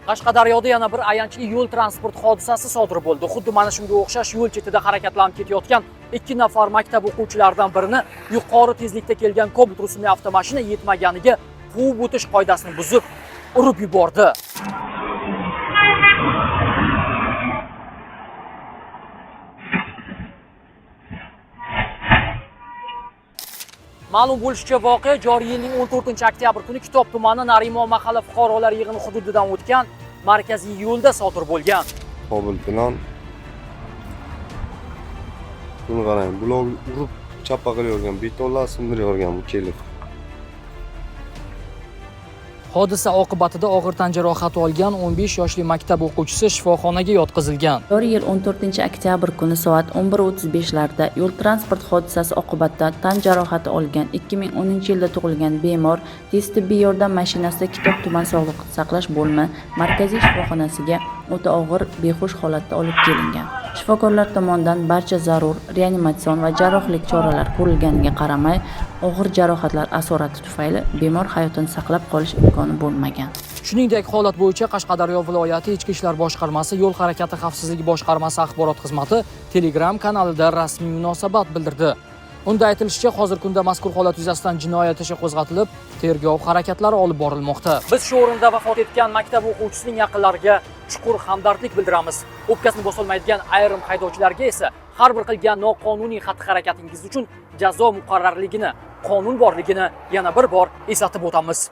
Qashqadaryoda yana bir ayanchli yo'l transport hodisasi sodir bo'ldi. Xuddi mana shunga o'xshash yo'l chetida harakatlanib ketayotgan 2 nafar maktab o'quvchilaridan birini yuqori tezlikda kelgan Cobalt rusumli avtomashina yetmaganiga quvib o'tish qoidasini buzib, urib yubordi. Ma'lum bo'lishicha, voqea joriy yilning 14-oktyabr kuni Kitob tumani Narimon mahalla fuqarolar yig'ini hududidan o'tgan markaziy yo'lda sodir bo'lgan. Cobalt bilan buni qarang, bular urib chappa qilavergan, betonlar sindirib bu kelib. Hodisa oqibatida og'ir tan jarohati olgan 15 yoshli maktab o'quvchisi shifoxonaga yotqizilgan. Joriy yil 14-oktyabr kuni soat 11:35 larda yo'l transport hodisasi oqibatida tan jarohati olgan 2010-yilda tug'ilgan bemor tez tibbiy yordam mashinasida Kitob tuman sog'liqni saqlash bo'limi markaziy shifoxonasiga o'ta og'ir behush holatda olib kelingan. Shifokorlar tomonidan barcha zarur reanimatsion va jarrohlik choralari ko'rilganiga qaramay, og'ir jarohatlar asorati tufayli bemor hayotini saqlab qolish imkoni bo'lmagan. Shuningdek, holat bo'yicha Qashqadaryo viloyati Ichki ishlar boshqarmasi Yo'l harakati xavfsizligi boshqarmasi axborot xizmati Telegram kanalida rasmiy munosabat bildirdi. Unda aytilishicha, hozirgi kunda mazkur holat yuzasidan jinoyat ishi qo'zg'atilib, tergov harakatlari olib borilmoqda. Biz shu o'rinda vafot etgan maktab o'quvchisining yaqinlariga chuqur hamdardlik bildiramiz. O'pkasini bosolmaydigan ayrim haydovchilarga esa har bir qilgan noqonuniy xatti-harakatingiz uchun jazo muqarrarligini, qonun borligini yana bir bor eslatib o'tamiz.